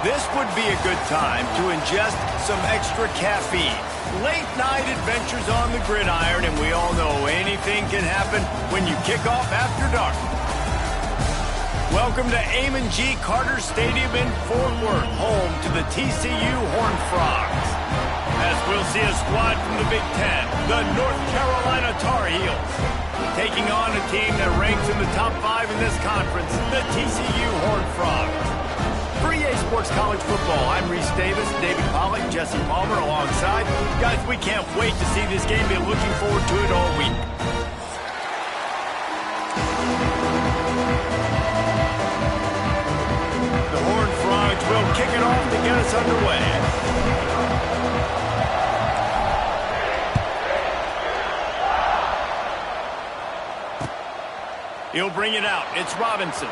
This would be a good time to ingest some extra caffeine. Late night adventures on the gridiron, and we all know anything can happen when you kick off after dark. Welcome to Amon G. Carter Stadium in Fort Worth, home to the TCU Horned Frogs. As we'll see a squad from the Big Ten, the North Carolina Tar Heels, taking on a team that ranks in the top 5 in this conference, the TCU Horned Frogs. For EA Sports College Football, I'm Reese Davis, David Pollack, Jesse Palmer alongside. Guys, we can't wait to see this game. Been looking forward to it all week. The Horned Frogs will kick it off to get us underway. He'll bring it out. It's Robinson.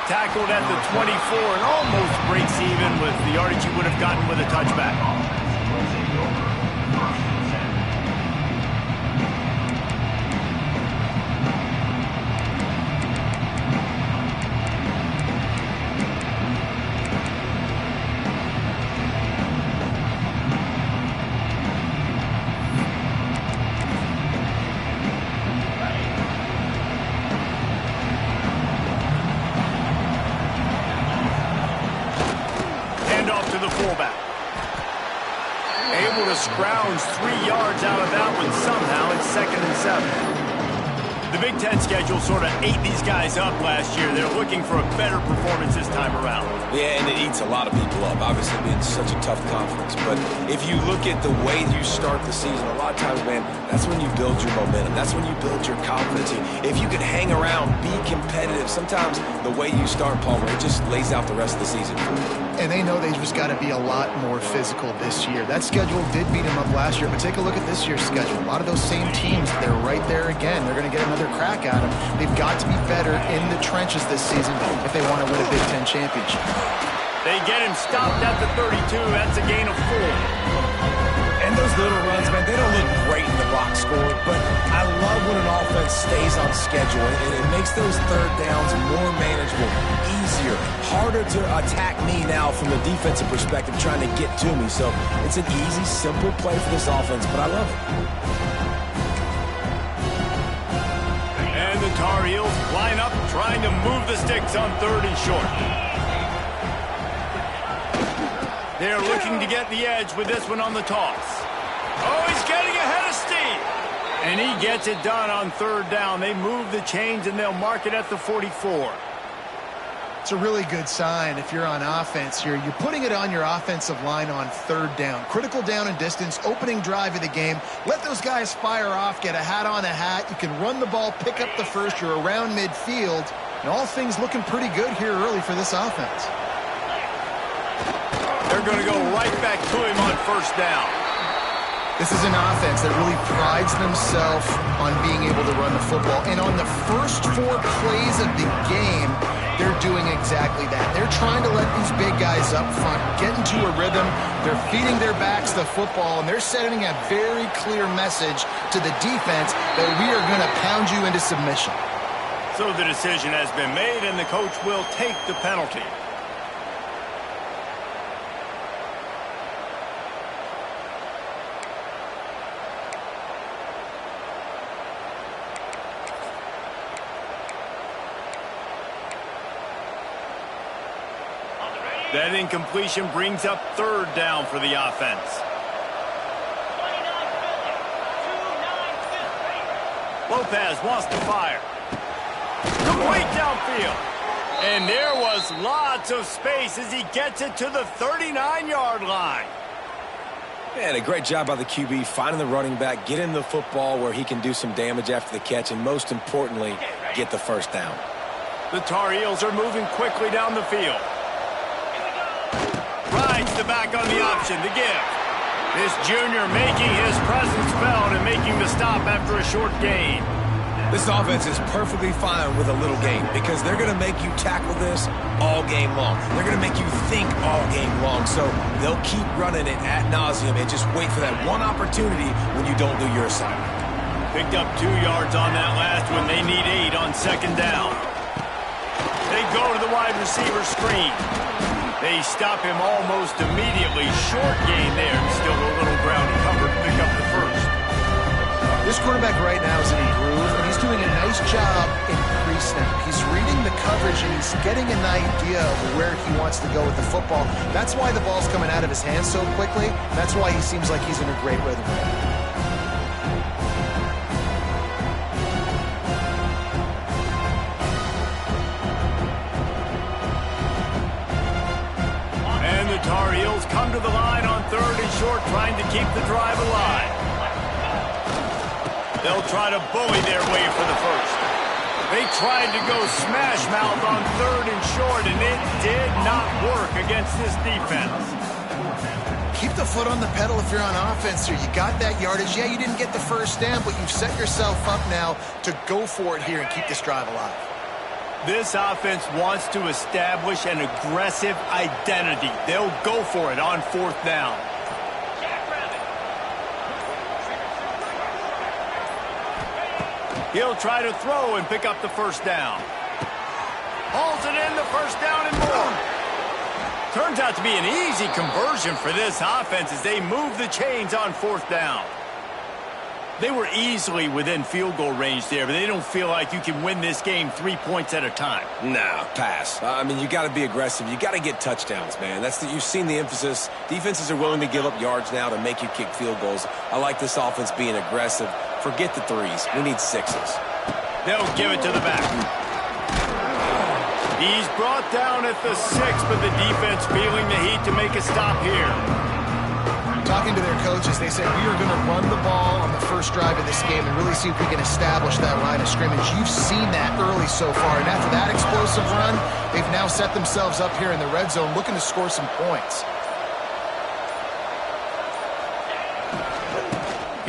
Tackled at the 24 and almost breaks even with the yardage he would have gotten with a touchback. Scrounge 3 yards out of that one somehow. It's 2nd and 7. The Big Ten schedule sort of ate these guys up last year. They're looking for a better performance this time around. Yeah, and it eats a lot of people up, obviously being such a tough conference. But if you look at the way you start the season, a lot of times, man, that's when you build your momentum. That's when you build your confidence. If you can hang around, be competitive, sometimes the way you start, Palmer, it just lays out the rest of the season for you. And they know they just got to be a lot more physical this year. That schedule did beat them up last year, but take a look at this year's schedule. A lot of those same teams, they're right there again. They're going to get another crack at them. They've got to be better in the trenches this season if they want to win a Big Ten championship. They get him stopped at the 32. That's a gain of 4. And those little runs, man, they don't look great in the box score, but I love when an offense stays on schedule, and it makes those third downs more manageable, easier, harder to attack me now from the defensive perspective trying to get to me. So it's an easy, simple play for this offense, but I love it. And the Tar Heels line up trying to move the sticks on 3rd and short. They're looking to get the edge with this one on the toss. Oh, he's getting ahead of steam. And he gets it done on 3rd down. They move the chains, and they'll mark it at the 44. It's a really good sign if you're on offense here. You're putting it on your offensive line on 3rd down. Critical down and distance, opening drive of the game. Let those guys fire off, get a hat on a hat. You can run the ball, pick up the first. You're around midfield. And all things looking pretty good here early for this offense. They're going to go right back to him on 1st down. This is an offense that really prides themselves on being able to run the football. And on the first 4 plays of the game, they're doing exactly that. They're trying to let these big guys up front get into a rhythm. They're feeding their backs the football, and they're sending a very clear message to the defense that we are going to pound you into submission. So the decision has been made, and the coach will take the penalty. That incompletion brings up 3rd down for the offense. Lopez wants to fire. Complete downfield. And there was lots of space as he gets it to the 39-yard line. And a great job by the QB finding the running back, getting the football where he can do some damage after the catch, and most importantly, get the 1st down. The Tar Heels are moving quickly down the field. Rides the back on the option to give. This junior making his presence felt and making the stop after a short gain. This offense is perfectly fine with a little game because they're going to make you tackle this all game long. They're going to make you think all game long. So they'll keep running it ad nauseum and just wait for that one opportunity when you don't do your assignment. Picked up 2 yards on that last one. They need 8 on 2nd down. They go to the wide receiver screen. They stop him almost immediately. Short gain there, and still a little ground to cover to pick up the first. This quarterback right now is in a groove, and he's doing a nice job in pre-snap. He's reading the coverage, and he's getting an idea of where he wants to go with the football. That's why the ball's coming out of his hands so quickly. That's why he seems like he's in a great rhythm. And the Tar Heels come to the line on 3rd and short, trying to keep the drive alive. They'll try to bully their way for the first. They tried to go smash mouth on 3rd and short, and it did not work against this defense. Keep the foot on the pedal if you're on offense here. You got that yardage. Yeah, you didn't get the first down, but you've set yourself up now to go for it here and keep this drive alive. This offense wants to establish an aggressive identity. They'll go for it on 4th down. He'll try to throw and pick up the first down. Hauls it in, the first down and more. Turns out to be an easy conversion for this offense as they move the chains on 4th down. They were easily within field goal range there, but they don't feel like you can win this game 3 points at a time. No, pass. I mean, you got to be aggressive. You got to get touchdowns, man. You've seen the emphasis. Defenses are willing to give up yards now to make you kick field goals. I like this offense being aggressive. Forget the 3s. We need 6s. They'll give it to the back. He's brought down at the 6, but the defense feeling the heat to make a stop here. Talking to their coaches, they said, we are going to run the ball on the first drive of this game and really see if we can establish that line of scrimmage. You've seen that early so far, and after that explosive run, they've now set themselves up here in the red zone looking to score some points.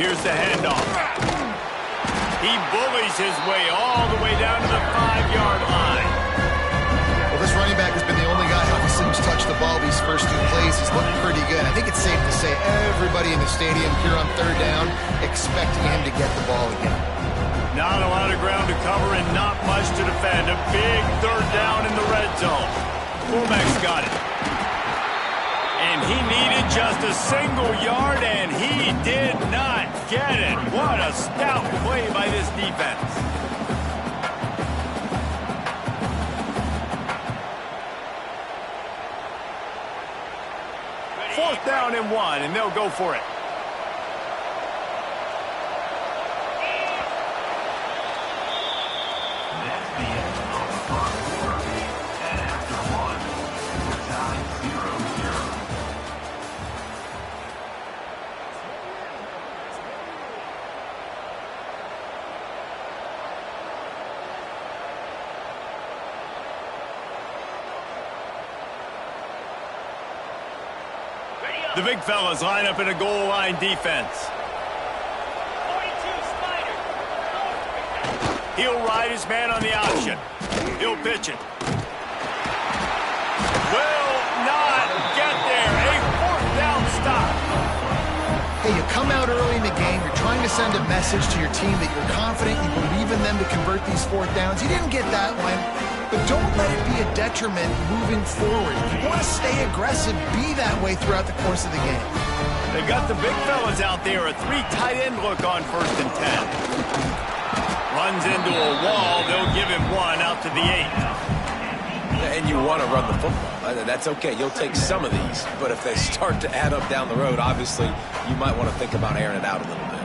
Here's the handoff. He bullies his way all the way down to the 5-yard line. Well, this running back has been the only guy obviously who's touched the ball these first 2 plays. He's looked pretty good. I think it's safe to say everybody in the stadium here on 3rd down expecting him to get the ball again. Not a lot of ground to cover and not much to defend. A big 3rd down in the red zone. Fullback's got it. And he needed just a single yard, and he did not get it. What a stout play by this defense. Fourth down and 1, and they'll go for it. The big fellas line up in a goal line defense. He'll ride his man on the option. He'll pitch it. Will not get there. A 4th down stop. Hey, you come out early in the game. You're trying to send a message to your team that you're confident, you believe in them to convert these 4th downs. You didn't get that one. But don't let it be a detriment moving forward. If you want to stay aggressive, be that way throughout the course of the game. They got the big fellas out there. A 3 tight end look on 1st and 10. Runs into a wall. They'll give him 1 out to the 8. And you want to run the football. That's okay. You'll take some of these. But if they start to add up down the road, obviously, you might want to think about airing it out a little bit.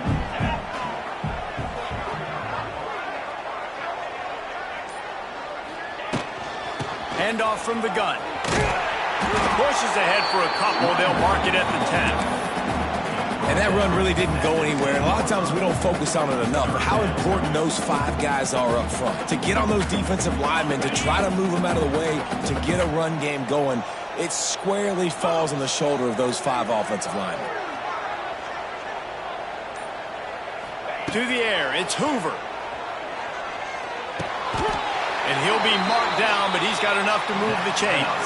Handoff from the gun. Pushes ahead for a couple. They'll mark it at the 10. And that run really didn't go anywhere. And a lot of times we don't focus on it enough. But how important those 5 guys are up front. To get on those defensive linemen, to try to move them out of the way, to get a run game going, it squarely falls on the shoulder of those 5 offensive linemen. To the air, it's Hoover. And he'll be marked down, but he's got enough to move the chains.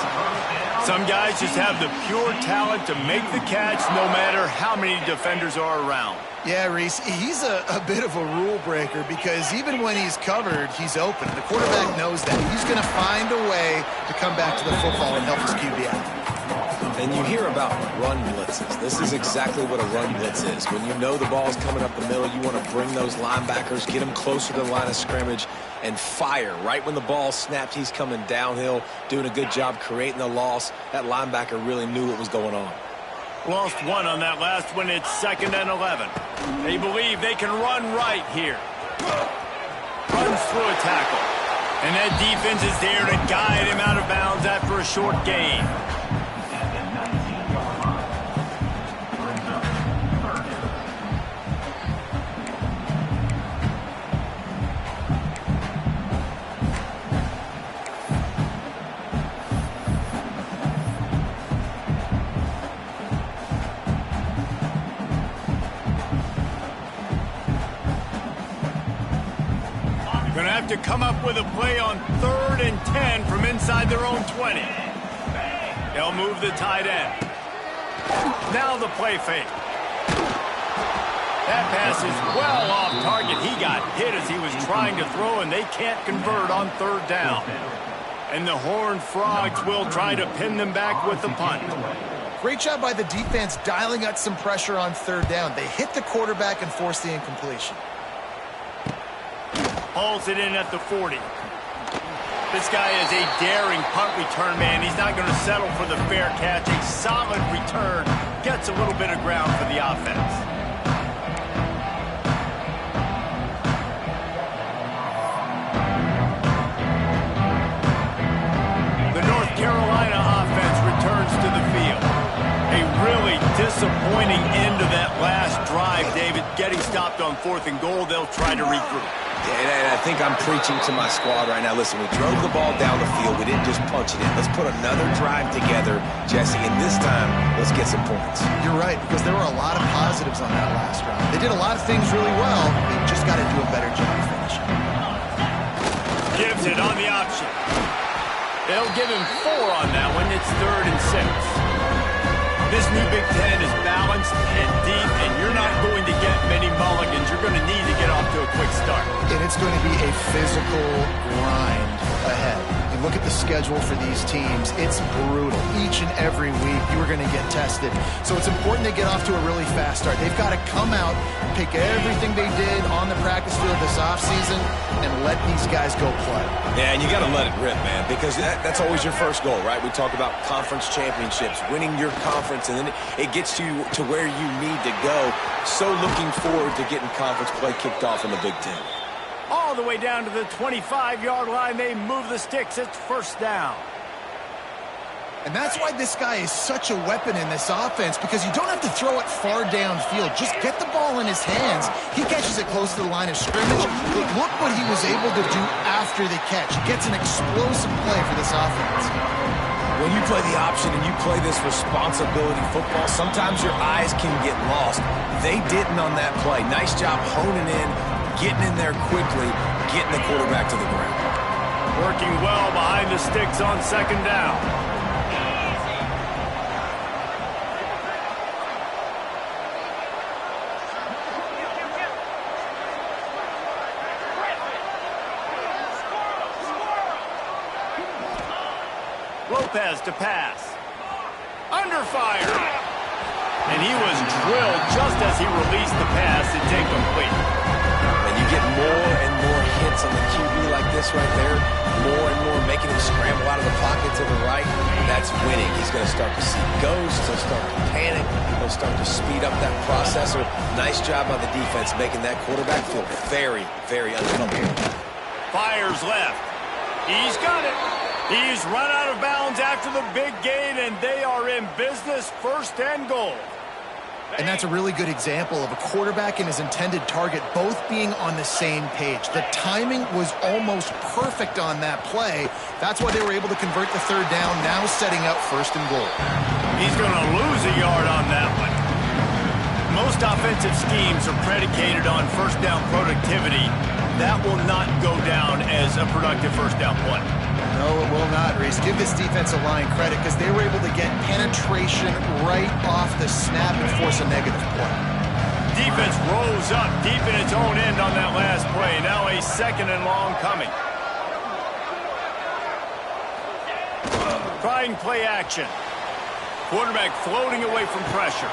Some guys just have the pure talent to make the catch no matter how many defenders are around. Yeah, Reese, he's a bit of a rule breaker because even when he's covered, he's open. The quarterback knows that. He's going to find a way to come back to the football and help his QB out. And you hear about run blitzes. This is exactly what a run blitz is. When you know the ball's coming up the middle, you want to bring those linebackers, get them closer to the line of scrimmage, and fire. Right when the ball snapped, he's coming downhill, doing a good job creating the loss. That linebacker really knew what was going on. Lost one on that last one. It's 2nd and 11. They believe they can run right here. Runs through a tackle. And that defense is there to guide him out of bounds after a short gain. Gonna have to come up with a play on 3rd and 10 from inside their own 20. They'll move the tight end. Now the play fake. That pass is well off target. He got hit as he was trying to throw, and they can't convert on 3rd down. And the Horned Frogs will try to pin them back with the punt. Great job by the defense dialing up some pressure on 3rd down. They hit the quarterback and forced the incompletion. Hauls it in at the 40. This guy is a daring punt return man. He's not going to settle for the fair catch. A solid return. Gets a little bit of ground for the offense. The North Carolina offense returns to the field. A really disappointing end to that last drive, David. Getting stopped on 4th and goal. They'll try to regroup. And I think I'm preaching to my squad right now. Listen, we drove the ball down the field. We didn't just punch it in. Let's put another drive together, Jesse, and this time, let's get some points. You're right, because there were a lot of positives on that last drive. They did a lot of things really well. They just got to do a better job finishing. Gives it on the option. They'll give him 4 on that one. It's 3rd and 6. This new Big Ten is balanced and deep, and you're not going to get many mulligans. You're going to need to get off to a quick start. And it's going to be a physical grind ahead. You look at the schedule for these teams, it's brutal. Each and every week, you are going to get tested. So it's important they get off to a really fast start. They've got to come out, pick everything they did on the practice field this offseason, and let these guys go play. Yeah, and you got to let it rip, man, because that's always your first goal, right? We talk about conference championships, winning your conference, and then it gets you to where you need to go. So looking forward to getting conference play kicked off in the Big Ten. All the way down to the 25-yard line. They move the sticks. It's 1st down. And that's why this guy is such a weapon in this offense, because you don't have to throw it far downfield. Just get the ball in his hands. He catches it close to the line of scrimmage. But look what he was able to do after the catch. He gets an explosive play for this offense. When you play the option and you play this responsibility football, sometimes your eyes can get lost. They didn't on that play. Nice job honing in, getting in there quickly, getting the quarterback to the ground. Working well behind the sticks on 2nd down. Lopez to pass. Under fire. And he was drilled just as he released the pass. It's incomplete. And you get more and more hits on the QB like this right there. More and more making him scramble out of the pocket to the right. That's winning. He's going to start to see ghosts. He'll start to panic. He'll start to speed up that processor. Nice job by the defense making that quarterback feel very, very uncomfortable. Fires left. He's got it. He's run out of bounds after the big gain, and they are in business. 1st and goal. And that's a really good example of a quarterback and his intended target both being on the same page. The timing was almost perfect on that play. That's why they were able to convert the 3rd down, now setting up 1st and goal. He's going to lose a yard on that one. Most offensive schemes are predicated on 1st down productivity. That will not go down as a productive 1st down play. No, it will not, Reese. Give this defensive line credit because they were able to get penetration right off the snap and force a negative play. defense rolls up deep in its own end on that last play. Now a 2nd and long coming. Trying play action. Quarterback floating away from pressure.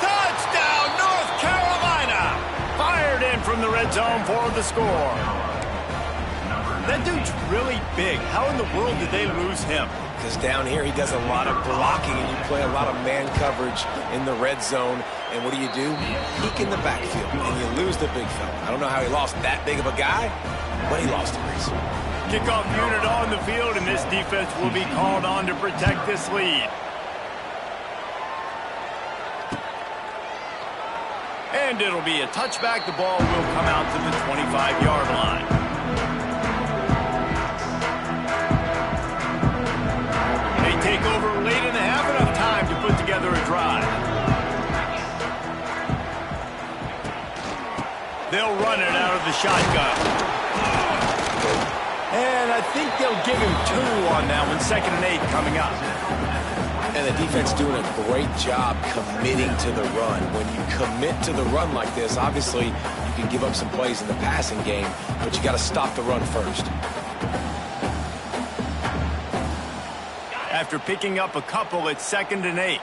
Touchdown, North Carolina! Fired in from the red zone for the score. That dude's really big. How in the world did they lose him? Because down here he does a lot of blocking, and you play a lot of man coverage in the red zone. And what do? Peek in the backfield, and you lose the big fella. I don't know how he lost that big of a guy, but he lost a race. Kickoff unit on the field, and this defense will be called on to protect this lead. And it'll be a touchback. The ball will come out to the 25-yard line. They take over late in the half, enough time to put together a drive. They'll run it out of the shotgun. And I think they'll give him 2 on that one. 2nd and 8 coming up. And the defense doing a great job committing to the run. When you commit to the run like this, obviously you can give up some plays in the passing game, but you got to stop the run first. After picking up a couple, it's 2nd and 8.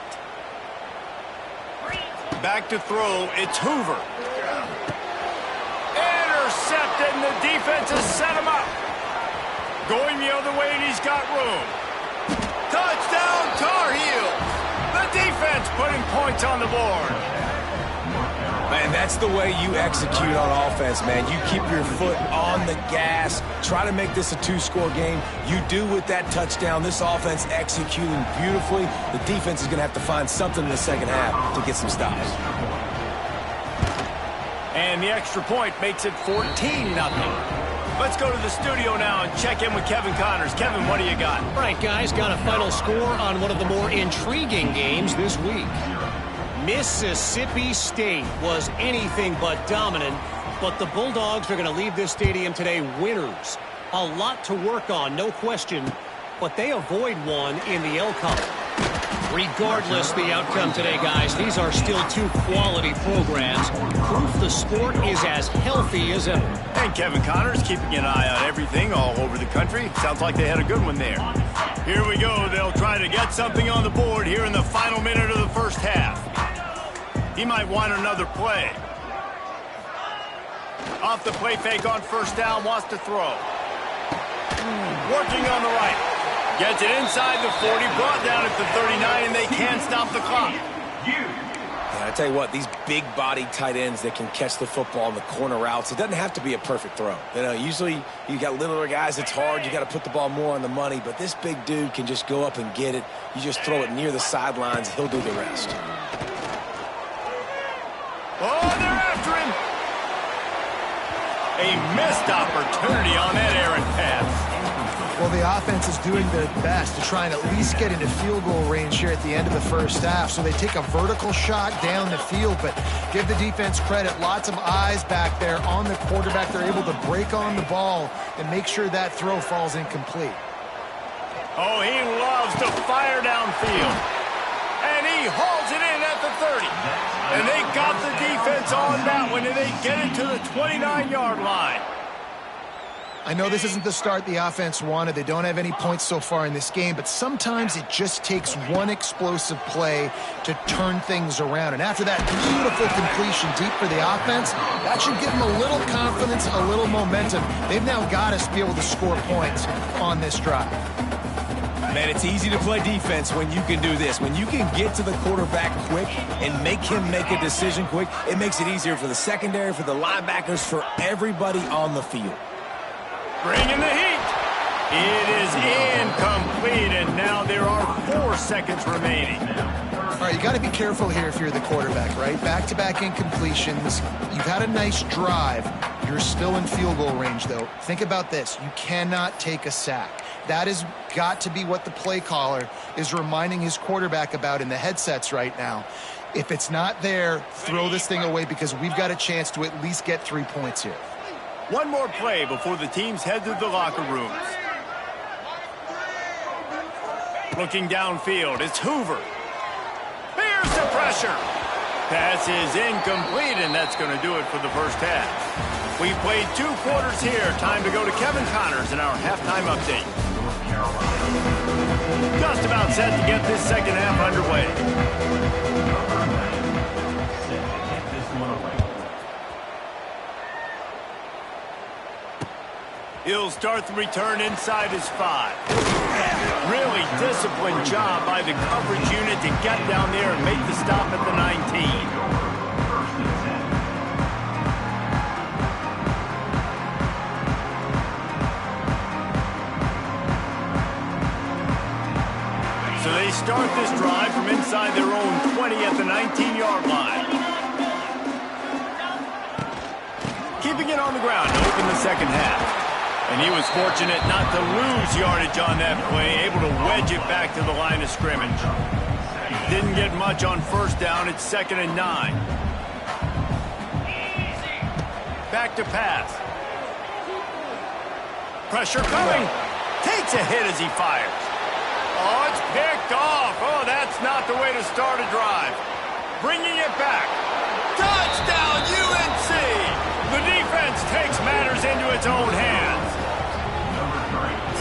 Back to throw, it's Hoover. Intercepted, and the defense has set him up. Going the other way, and he's got room. Touchdown, Tar Heels. The defense putting points on the board. Man, that's the way you execute on offense, man. You keep your foot on the gas. Try to make this a 2-score game. You do with that touchdown. This offense executing beautifully. The defense is going to have to find something in the second half to get some stops. And the extra point makes it 14-0. Let's go to the studio now and check in with Kevin Connors. Kevin, what do you got? All right, guys, got a final score on one of the more intriguing games this week. Mississippi State was anything but dominant, but the Bulldogs are going to leave this stadium today winners. A lot to work on, no question, but they avoid one in the L column. Regardless the outcome today, guys, these are still 2 quality programs. Proof the sport is as healthy as ever. And Kevin Connors keeping an eye on everything all over the country. Sounds like they had a good one there. Here we go. They'll try to get something on the board here in the final minute of the first half. He might want another play. Off the play fake on first down, wants to throw. Working on the right. Gets it inside the 40, brought down at the 39, and they can't stop the clock. Yeah, I tell you what, these big-bodied tight ends that can catch the football on the corner routes, it doesn't have to be a perfect throw. You know, usually you got littler guys, it's hard. You got to put the ball more on the money, but this big dude can just go up and get it. You just throw it near the sidelines, he'll do the rest. Oh, they're after him. A missed opportunity on that errant pass. Well, the offense is doing their best to try and at least get into field goal range here at the end of the first half. So they take a vertical shot down the field, but give the defense credit. Lots of eyes back there on the quarterback. They're able to break on the ball and make sure that throw falls incomplete. Oh, he loves to fire downfield. And he hauls it in at the 30. And they got the defense on that one, and they get it to the 29-yard line. I know this isn't the start the offense wanted. They don't have any points so far in this game, but sometimes it just takes one explosive play to turn things around. And after that beautiful completion deep for the offense, that should give them a little confidence, a little momentum. They've now got us to be able to score points on this drive. Man, it's easy to play defense when you can do this. When you can get to the quarterback quick and make him make a decision quick, it makes it easier for the secondary, for the linebackers, for everybody on the field. Bringing the heat. It is incomplete, and now there are 4 seconds remaining. All right, you got to be careful here if you're the quarterback, right? Back-to-back incompletions. You've had a nice drive. You're still in field goal range, though. Think about this. You cannot take a sack. That has got to be what the play caller is reminding his quarterback about in the headsets right now. If it's not there, throw this thing away because we've got a chance to at least get 3 points here. One more play before the teams head to the locker rooms. Looking downfield, it's Hoover. Here's the pressure. Pass is incomplete, and that's going to do it for the first half. We played 2 quarters here. Time to go to Kevin Connors in our halftime update. Just about set to get this second half underway. He'll start the return inside his 5. Really disciplined job by the coverage unit to get down there and make the stop at the 19. So they start this drive from inside their own 20 at the 19-yard line. Keeping it on the ground to open the second half. And he was fortunate not to lose yardage on that play, able to wedge it back to the line of scrimmage. Didn't get much on first down. It's 2nd and 9. Back to pass. Pressure coming. Takes a hit as he fires. Oh, it's picked off. Oh, that's not the way to start a drive. Bringing it back. Touchdown, UNC! The defense takes matters into its own hands.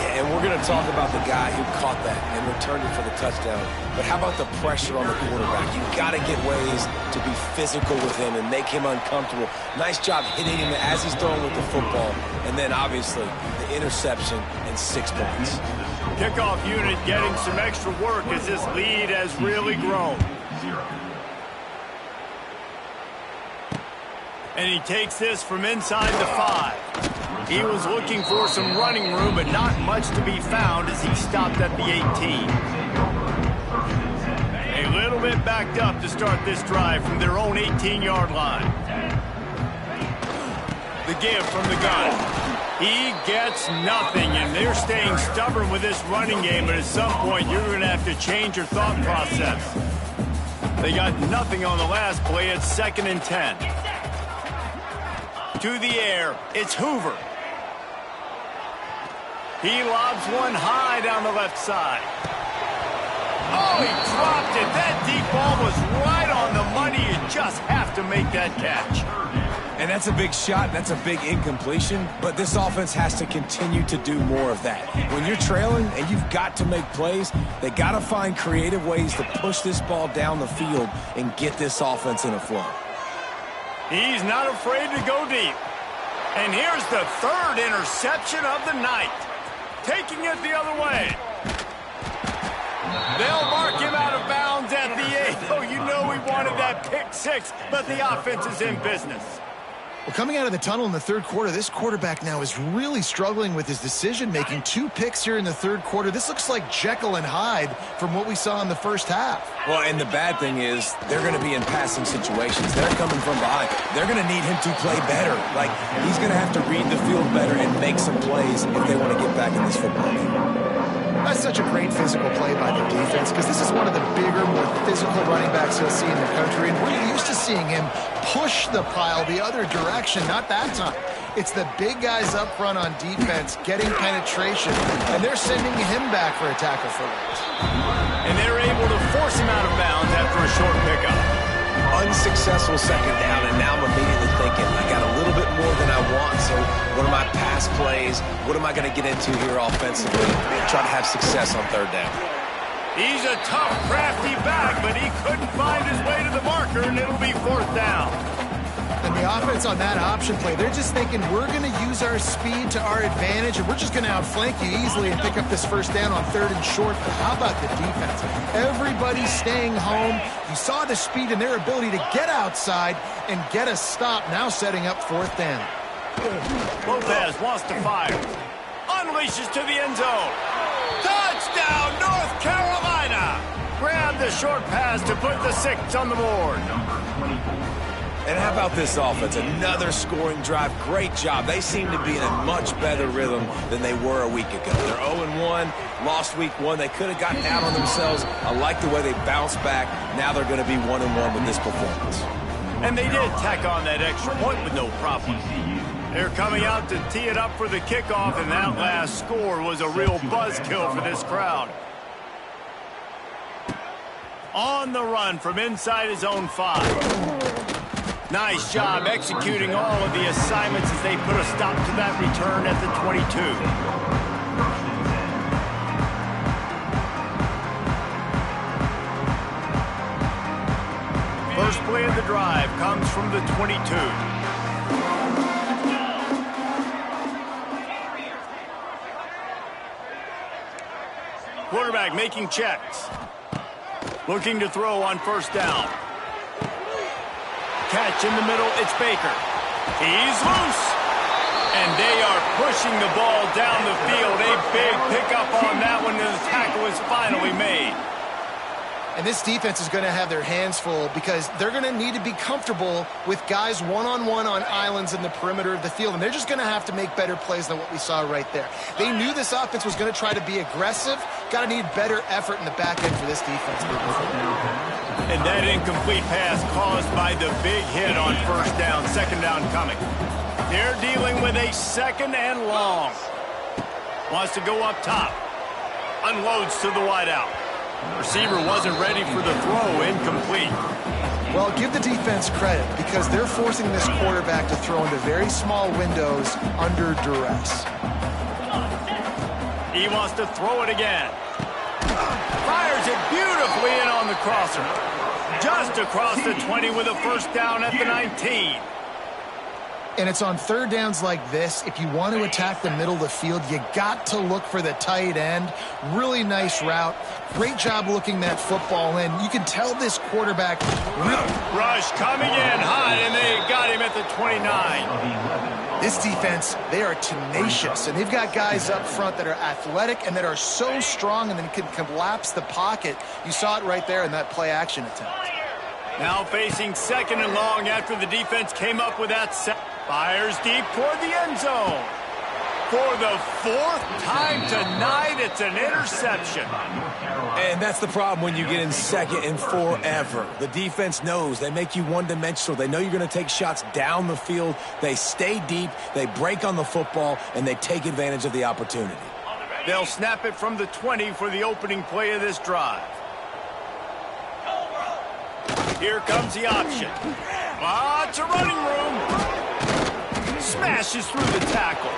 Yeah, and we're going to talk about the guy who caught that and returned it for the touchdown. But how about the pressure on the quarterback? You've got to get ways to be physical with him and make him uncomfortable. Nice job hitting him as he's throwing with the football. And then, obviously, the interception and 6 points. Kickoff unit getting some extra work as this lead has really grown. And he takes this from inside the 5. He was looking for some running room, but not much to be found as he stopped at the 18. A little bit backed up to start this drive from their own 18-yard line. The give from the gun. He gets nothing, and they're staying stubborn with this running game, but at some point you're going to have to change your thought process. They got nothing on the last play. It's 2nd and 10. To the air, it's Hoover. He lobs one high down the left side. Oh, he dropped it. That deep ball was right on the money. You just have to make that catch. And that's a big shot. That's a big incompletion. But this offense has to continue to do more of that. When you're trailing and you've got to make plays, they got to find creative ways to push this ball down the field and get this offense in a flow. He's not afraid to go deep. And here's the 3rd interception of the night. Taking it the other way. They'll mark him out of bounds at the 8. Oh, you know we wanted that pick 6, but the offense is in business. Well, coming out of the tunnel in the 3rd quarter, this quarterback now is really struggling with his decision-making. 2 picks here in the 3rd quarter. This looks like Jekyll and Hyde from what we saw in the first half. Well, and the bad thing is they're going to be in passing situations. They're coming from behind. They're going to need him to play better. Like, he's going to have to read the field better and make some plays if they want to get back in this football game. That's such a great physical play by the defense because this is one of the bigger, more physical running backs you'll see in the country. And we're used to seeing him push the pile the other direction. Not that time. It's the big guys up front on defense getting penetration, and they're sending him back for a tackle for loss. And they're able to force him out of bounds after a short pickup. Unsuccessful 2nd down, and now I'm immediately thinking, I got a little bit more than I want, so what are my pass plays? What am I going to get into here offensively? Try to have success on 3rd down. He's a tough, crafty back, but he couldn't find his way to the marker, and it'll be 4th down. And the offense on that option play, they're just thinking we're going to use our speed to our advantage, and we're just going to outflank you easily and pick up this 1st down on 3rd and short. But how about the defense? Everybody's staying home. You saw the speed and their ability to get outside and get a stop, now setting up 4th down. Lopez wants to fire. Unleashes to the end zone. Touchdown, North Carolina! Grab the short pass to put the 6 on the board. And how about this offense? Another scoring drive. Great job. They seem to be in a much better rhythm than they were a week ago. They're 0-1, lost week 1. They could have gotten out on themselves. I like the way they bounced back. Now they're going to be 1-1 with this performance. And they did tack on that extra point with no problem. They're coming out to tee it up for the kickoff, and that last score was a real buzzkill for this crowd. On the run from inside his own 5. Nice job executing all of the assignments as they put a stop to that return at the 22. First play of the drive comes from the 22. Quarterback making checks. Looking to throw on first down. Catch in the middle, it's Baker. He's loose. And they are pushing the ball down the field. A big pickup on that one, and the tackle is finally made. And this defense is going to have their hands full because they're going to need to be comfortable with guys one-on-one on islands in the perimeter of the field. And they're just going to have to make better plays than what we saw right there. They knew this offense was going to try to be aggressive. Got to need better effort in the back end for this defense. And that incomplete pass caused by the big hit on first down. Second down coming. They're dealing with a second and long. Wants to go up top. Unloads to the wideout. Receiver wasn't ready for the throw, incomplete. Well, give the defense credit because they're forcing this quarterback to throw into very small windows under duress. He wants to throw it again. Fires it beautifully in on the crosser. Just across the 20 with a first down at the 19. And it's on third downs like this. If you want to attack the middle of the field, you got to look for the tight end. Really nice route. Great job looking that football in. You can tell this quarterback. Rush coming in hot, and they got him at the 29. This defense, they are tenacious, and they've got guys up front that are athletic and that are so strong and then can collapse the pocket. You saw it right there in that play-action attempt. Now facing second and long after the defense came up with that set. Fires deep toward the end zone. For the fourth time tonight, it's an interception. And that's the problem when you get in second and forever. The defense knows. They make you one-dimensional. They know you're going to take shots down the field. They stay deep. They break on the football, and they take advantage of the opportunity. They'll snap it from the 20 for the opening play of this drive. Here comes the option. Lots of running room. Smashes through the tackle.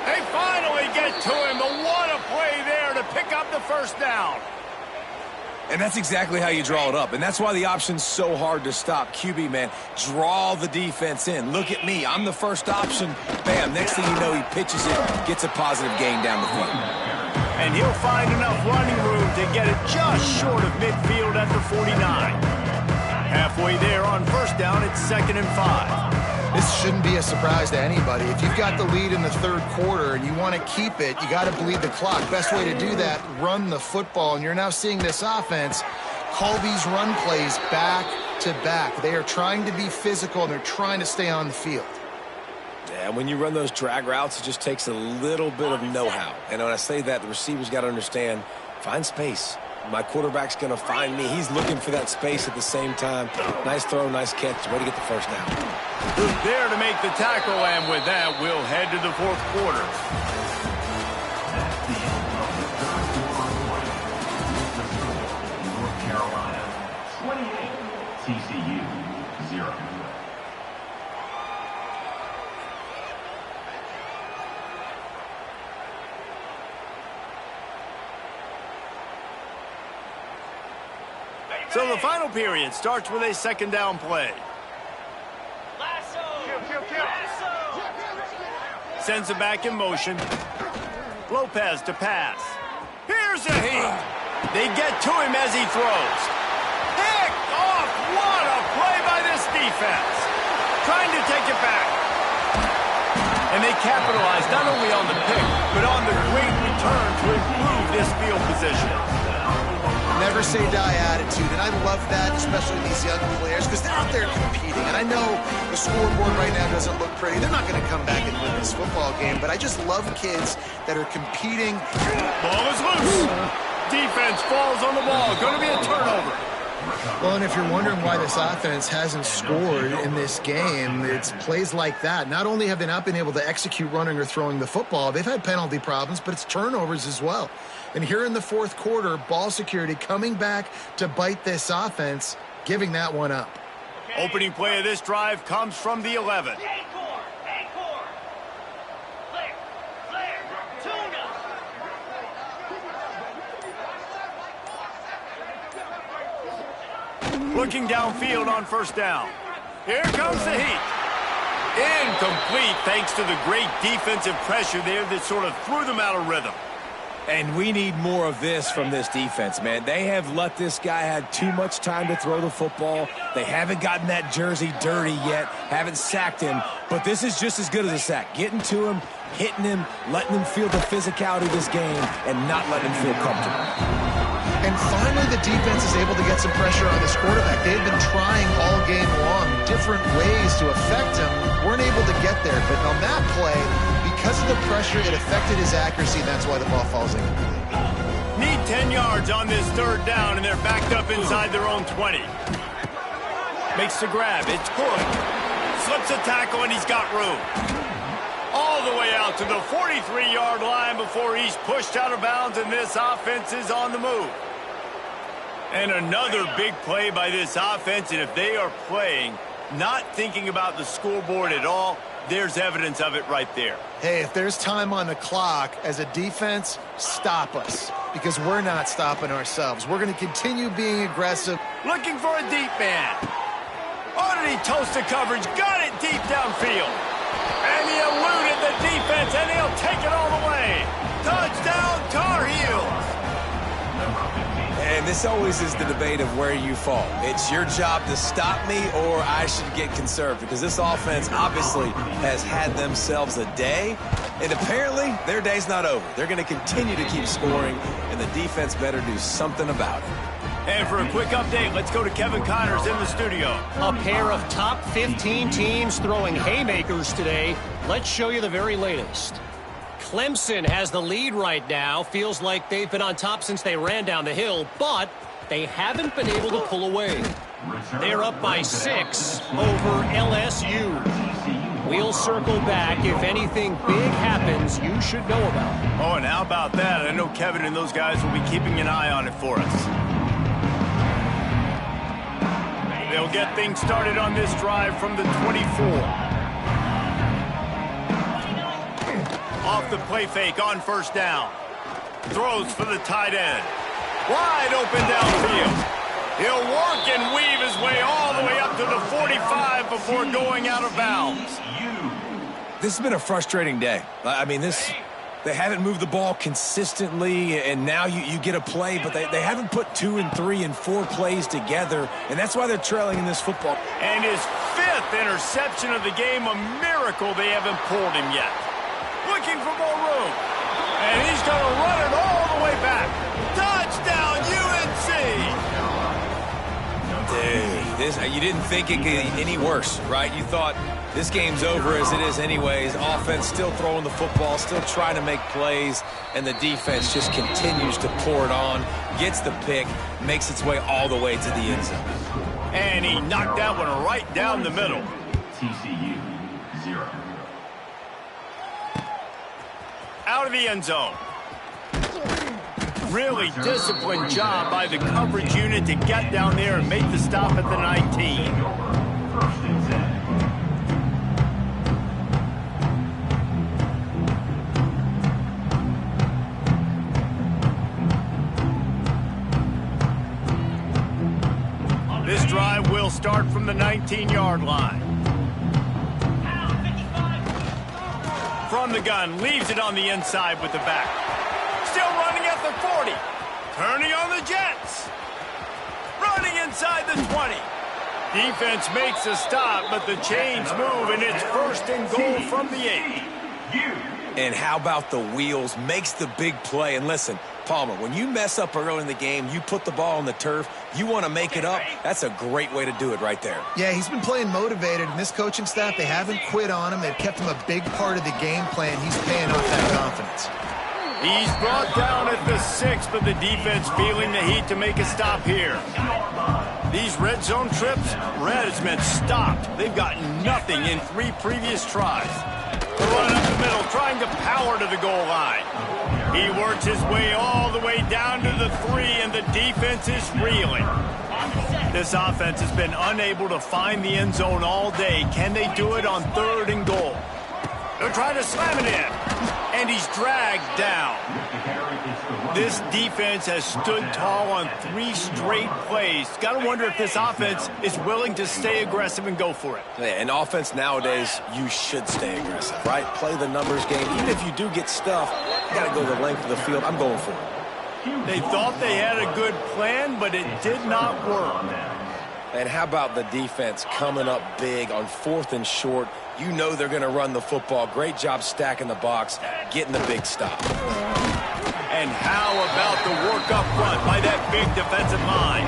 They finally get to him, but what a play there to pick up the first down. And that's exactly how you draw it up, and that's why the option's so hard to stop. QB, man, draw the defense in. Look at me. I'm the first option. Bam, next thing you know, he pitches it, gets a positive gain down the field. And he'll find enough running room to get it just short of midfield at the 49. Halfway there on first down, it's 2nd and 5. This shouldn't be a surprise to anybody. If you've got the lead in the third quarter and you want to keep it, you got to bleed the clock. Best way to do that, run the football. And you're now seeing this offense call these run plays back to back. They are trying to be physical, and they're trying to stay on the field. Yeah, when you run those drag routes, it just takes a little bit of know-how. And when I say that, the receivers got to understand, find space. My quarterback's going to find me. He's looking for that space at the same time. Nice throw, nice catch. Way to get the first down. There to make the tackle, and with that, we'll head to the fourth quarter. North Carolina, 28, TCU, 0. So the final period starts with a second down play. Sends it back in motion. Lopez to pass. Here's a heat. They get to him as he throws. Picked off. What a play by this defense. Trying to take it back. And they capitalize not only on the pick, but on the great return to improve this field position. Never say die attitude, and I love that, especially these young players, because they're out there competing. And I know the scoreboard right now doesn't look pretty. They're not going to come back and win this football game, but I just love kids that are competing. Ball is loose. Defense falls on the ball. Going to be a turnover. Well, and if you're wondering why this offense hasn't scored in this game, it's plays like that. Not only have they not been able to execute running or throwing the football, they've had penalty problems, but it's turnovers as well. And here in the fourth quarter, ball security coming back to bite this offense, giving that one up. Opening play of this drive comes from the 11. Looking downfield on first down. Here comes the heat. Incomplete thanks to the great defensive pressure there that sort of threw them out of rhythm. And we need more of this from this defense, man. They have let this guy have too much time to throw the football. They haven't gotten that jersey dirty yet, haven't sacked him. But this is just as good as a sack. Getting to him, hitting him, letting him feel the physicality of this game, and not letting him feel comfortable. And finally, the defense is able to get some pressure on this quarterback. They've been trying all game long different ways to affect him. Weren't able to get there. But on that play, because of the pressure, it affected his accuracy. That's why the ball falls incomplete. Need 10 yards on this third down, and they're backed up inside their own 20. Makes the grab. It's good. Slips a tackle, and he's got room. All the way out to the 43-yard line before he's pushed out of bounds, and this offense is on the move. And another big play by this offense, and if they are playing, not thinking about the scoreboard at all, there's evidence of it right there. Hey, if there's time on the clock, as a defense, stop us, because we're not stopping ourselves. We're going to continue being aggressive. Looking for a deep man. Oh, did he toast the coverage? Got it deep downfield. And he eluded the defense, and he'll take it all the way. Touchdown, Tar Heels. And this always is the debate of where you fall. It's your job to stop me, or I should get conservative, because this offense obviously has had themselves a day, and apparently their day's not over. They're going to continue to keep scoring, and the defense better do something about it. And for a quick update, let's go to Kevin Connors in the studio. A pair of top 15 teams throwing haymakers today. Let's show you the very latest. Clemson has the lead right now. Feels like they've been on top since they ran down the hill, but they haven't been able to pull away. They're up by 6 over LSU. We'll circle back. If anything big happens, you should know about it. Oh, and how about that? I know Kevin and those guys will be keeping an eye on it for us. They'll get things started on this drive from the 24. Off the play fake on first down. Throws for the tight end. Wide open downfield. He'll work and weave his way all the way up to the 45 before going out of bounds. This has been a frustrating day. I mean, they haven't moved the ball consistently, and now you get a play, but they haven't put 2 and 3 and 4 plays together, and that's why they're trailing in this football. And his 5th interception of the game, a miracle they haven't pulled him yet. Looking for more room. And he's going to run it all the way back. Touchdown, UNC! Dude, you didn't think it could get any worse, right? You thought this game's over as it is anyways. Offense still throwing the football, still trying to make plays, and the defense just continues to pour it on, gets the pick, makes its way all the way to the end zone. And he knocked that one right down the middle. TCU 0. Out of the end zone. Really disciplined job by the coverage unit to get down there and make the stop at the 19. First and 10. This drive will start from the 19-yard line. From the gun, leaves it on the inside with the back. Still running at the 40. Turning on the Jets. Running inside the 20. Defense makes a stop, but the chains move, and it's first and goal from the 8. And how about the wheels? Makes the big play. And listen, Palmer, when you mess up early in the game, you put the ball on the turf, you want to make it up, that's a great way to do it right there. Yeah, he's been playing motivated, and this coaching staff, they haven't quit on him. They've kept him a big part of the game plan. He's paying off that confidence. He's brought down at the 6, but the defense feeling the heat to make a stop here. These red zone trips, red has meant stopped. They've got nothing in 3 previous tries. The run up the middle, trying to power to the goal line. He works his way all the way down to the 3, and the defense is reeling. This offense has been unable to find the end zone all day. Can they do it on 3rd and goal? They're trying to slam it in, and he's dragged down. This defense has stood tall on 3 straight plays. Got to wonder if this offense is willing to stay aggressive and go for it. Yeah, in offense nowadays, you should stay aggressive, right? Play the numbers game. Even if you do get stuffed, you got to go the length of the field. I'm going for it. They thought they had a good plan, but it did not work. And how about the defense coming up big on 4th and short? You know they're going to run the football. Great job stacking the box, getting the big stop. And how about the work up front by that big defensive line?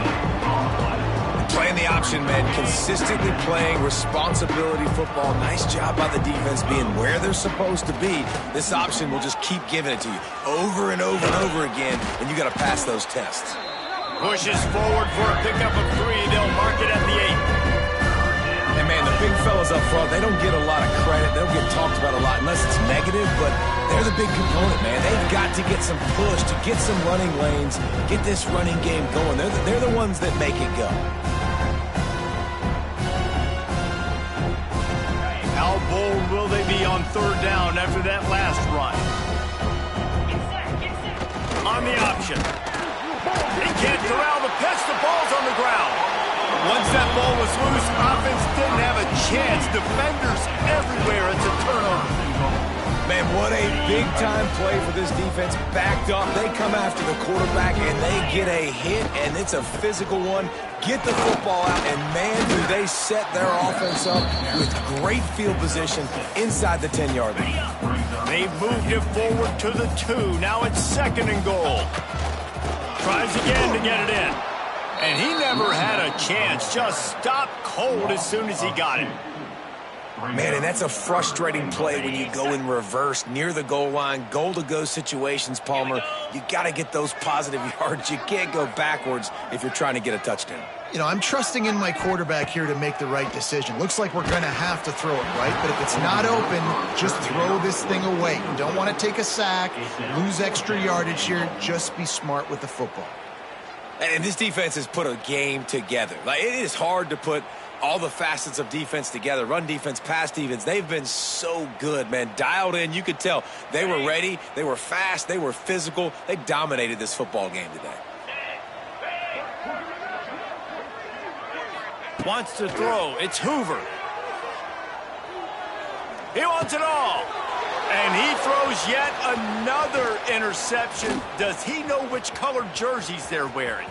Playing the option, man. Consistently playing responsibility football. Nice job by the defense being where they're supposed to be. This option will just keep giving it to you over and over and over again, and you got to pass those tests. Pushes forward for a pickup of 3. They'll mark it at the 8. And, man, the big fellas up front, they don't get a lot of credit. They don't get talked about a lot unless it's negative, but they're the big component, man. They've got to get some push, to get some running lanes, get this running game going. They're the ones that make it go. How bold will they be on 3rd down after that last run? On the option. He can't corral the pitch. The ball's on the ground. Once that ball was loose, offense didn't have a chance. Defenders everywhere. It's a turnover. Man, what a big-time play for this defense. Backed up, they come after the quarterback, and they get a hit, and it's a physical one. Get the football out, and man, do they set their offense up with great field position inside the 10-yard line. They've moved it forward to the 2. Now it's 2nd and goal. Tries again to get it in. And he never had a chance. Just stopped cold as soon as he got it. Man, and that's a frustrating play when you go in reverse near the goal line, goal-to-go situations, Palmer. You got to get those positive yards. You can't go backwards if you're trying to get a touchdown. You know, I'm trusting in my quarterback here to make the right decision. Looks like we're going to have to throw it, right? But if it's not open, just throw this thing away. You don't want to take a sack, lose extra yardage here. Just be smart with the football. And this defense has put a game together. Like, it is hard to put all the facets of defense together. Run defense, pass defense. They've been so good, man. Dialed in. You could tell they were ready. They were fast. They were physical. They dominated this football game today. Wants to throw. It's Hoover. He wants it all. And he throws yet another interception. Does he know which colored jerseys they're wearing?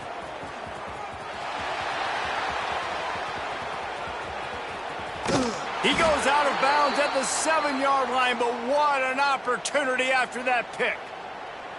He goes out of bounds at the 7-yard line, but what an opportunity after that pick.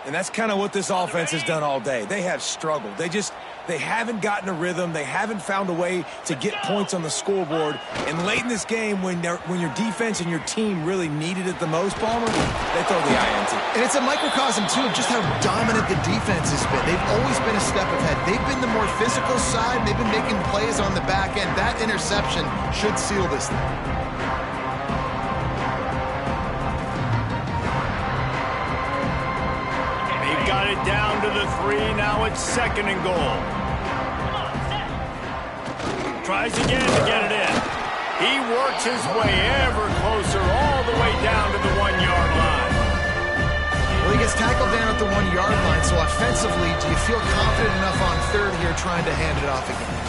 And that's kind of what this offense has done all day. They have struggled. They haven't gotten a rhythm. They haven't found a way to get points on the scoreboard. And late in this game, when your defense and your team really needed it the most, Palmer, they throw the INT. And it's a microcosm, too, of just how dominant the defense has been. They've always been a step ahead. They've been the more physical side. They've been making plays on the back end. That interception should seal this thing. Got it down to the 3. Now it's 2nd and goal. Tries again to get it in. He works his way ever closer all the way down to the 1-yard line. Well, he gets tackled down at the 1-yard line, so offensively, do you feel confident enough on 3rd here trying to hand it off again?